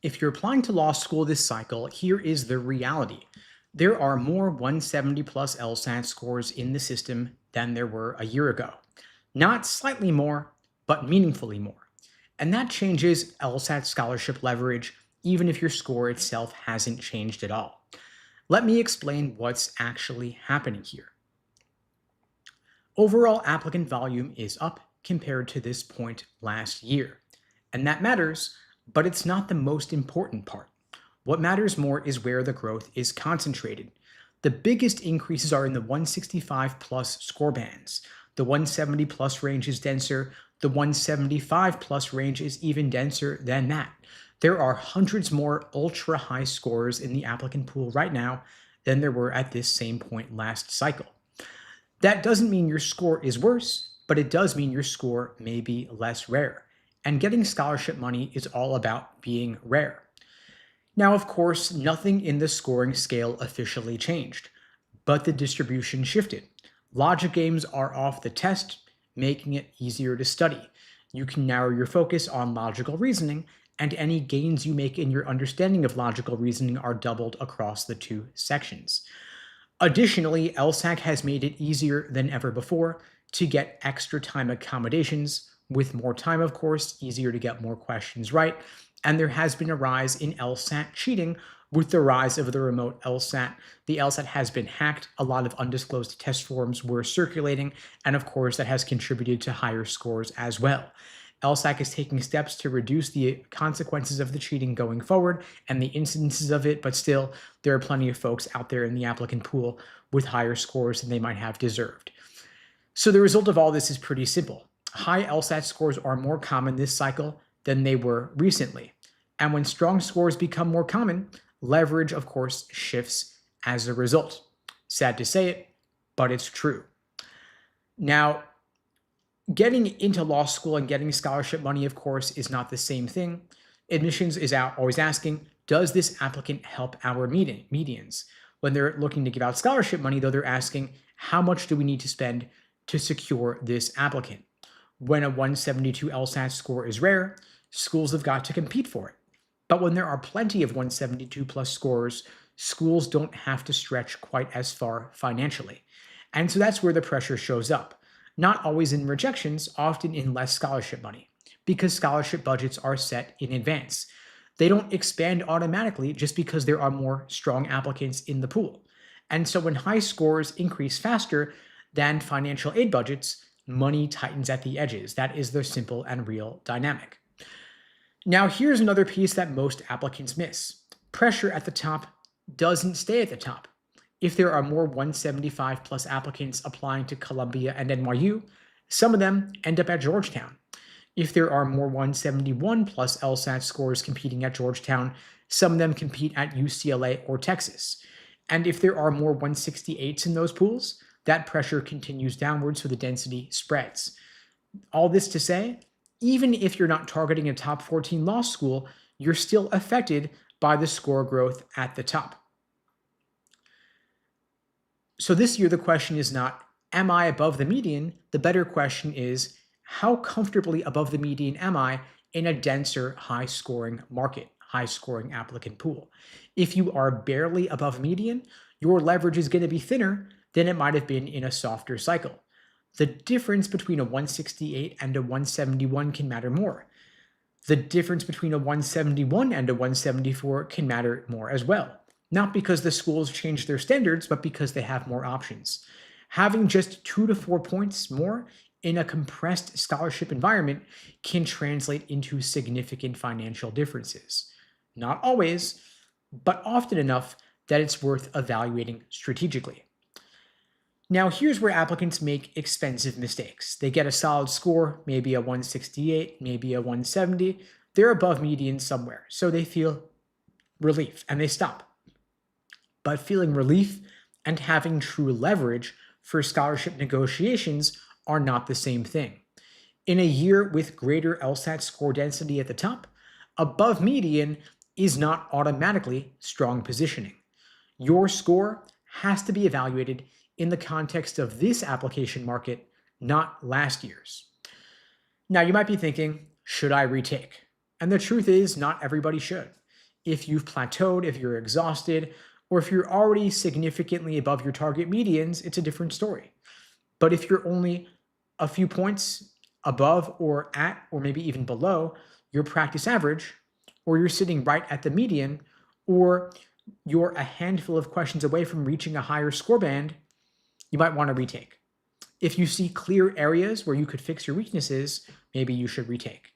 If you're applying to law school this cycle, here is the reality. There are more 170 plus LSAT scores in the system than there were a year ago. Not slightly more, but meaningfully more. And that changes LSAT scholarship leverage, even if your score itself hasn't changed at all. Let me explain what's actually happening here. Overall applicant volume is up compared to this point last year. And that matters, but it's not the most important part. What matters more is where the growth is concentrated. The biggest increases are in the 165 plus score bands. The 170 plus range is denser. The 175 plus range is even denser than that. There are hundreds more ultra high scores in the applicant pool right now than there were at this same point last cycle. That doesn't mean your score is worse, but it does mean your score may be less rare. And getting scholarship money is all about being rare. Now, of course, nothing in the scoring scale officially changed, but the distribution shifted. Logic games are off the test, making it easier to study. You can narrow your focus on logical reasoning, and any gains you make in your understanding of logical reasoning are doubled across the two sections. Additionally, LSAC has made it easier than ever before to get extra time accommodations. With more time, of course, easier to get more questions right. And there has been a rise in LSAT cheating with the rise of the remote LSAT. The LSAT has been hacked. A lot of undisclosed test forms were circulating. And of course, that has contributed to higher scores as well. LSAC is taking steps to reduce the consequences of the cheating going forward and the incidences of it, but still, there are plenty of folks out there in the applicant pool with higher scores than they might have deserved. So the result of all this is pretty simple. High LSAT scores are more common this cycle than they were recently. And when strong scores become more common, leverage, of course, shifts as a result. Sad to say it, but it's true. Now, getting into law school and getting scholarship money, of course, is not the same thing. Admissions is out always asking, does this applicant help our medians? When they're looking to give out scholarship money, though, they're asking, how much do we need to spend to secure this applicant? When a 172 LSAT score is rare, schools have got to compete for it. But when there are plenty of 172 plus scores, schools don't have to stretch quite as far financially. And so that's where the pressure shows up. Not always in rejections, often in less scholarship money, because scholarship budgets are set in advance. They don't expand automatically just because there are more strong applicants in the pool. And so when high scores increase faster than financial aid budgets, money tightens at the edges. That is the simple and real dynamic. Now, here's another piece that most applicants miss. Pressure at the top doesn't stay at the top. If there are more 175 plus applicants applying to Columbia and NYU, some of them end up at Georgetown. If there are more 171 plus LSAT scores competing at Georgetown, some of them compete at UCLA or Texas. And if there are more 168s in those pools, that pressure continues downward, so the density spreads. All this to say, even if you're not targeting a top 14 law school, you're still affected by the score growth at the top. So this year, the question is not, am I above the median? The better question is, how comfortably above the median am I in a denser, high-scoring market, high-scoring applicant pool? If you are barely above median, your leverage is going to be thinner than it might have been in a softer cycle. The difference between a 168 and a 171 can matter more. The difference between a 171 and a 174 can matter more as well. Not because the schools changed their standards, but because they have more options. Having just 2 to 4 points more in a compressed scholarship environment can translate into significant financial differences. Not always, but often enough that it's worth evaluating strategically. Now, here's where applicants make expensive mistakes. They get a solid score, maybe a 168, maybe a 170. They're above median somewhere, so they feel relief and they stop. But feeling relief and having true leverage for scholarship negotiations are not the same thing. In a year with greater LSAT score density at the top, above median is not automatically strong positioning. Your score has to be evaluated in the context of this application market, not last year's. Now, you might be thinking, should I retake? And the truth is, not everybody should. If you've plateaued, if you're exhausted, or if you're already significantly above your target medians, it's a different story. But if you're only a few points above or at, or maybe even below your practice average, or you're sitting right at the median, or you're a handful of questions away from reaching a higher score band, you might want to retake. If you see clear areas where you could fix your weaknesses, maybe you should retake.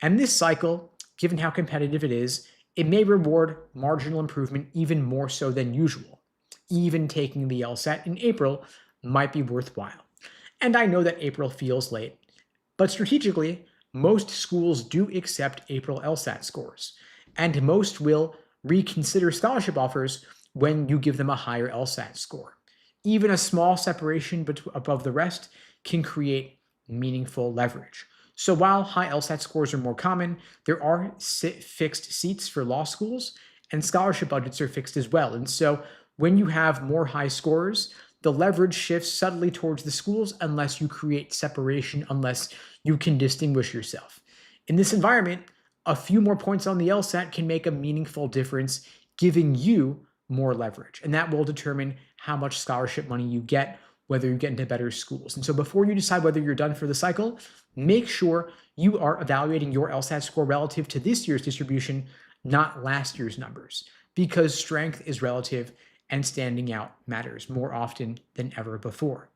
And this cycle, given how competitive it is, it may reward marginal improvement even more so than usual. Even taking the LSAT in April might be worthwhile. And I know that April feels late, but strategically, most schools do accept April LSAT scores, and most will reconsider scholarship offers when you give them a higher LSAT score. Even a small separation above the rest can create meaningful leverage. So while high LSAT scores are more common, there are fixed seats for law schools, and scholarship budgets are fixed as well. And so when you have more high scores, the leverage shifts subtly towards the schools unless you create separation, unless you can distinguish yourself. In this environment, a few more points on the LSAT can make a meaningful difference, giving you more leverage. And that will determine how much scholarship money you get, whether you get into better schools. And so before you decide whether you're done for the cycle, make sure you are evaluating your LSAT score relative to this year's distribution, not last year's numbers, because strength is relative and standing out matters more often than ever before.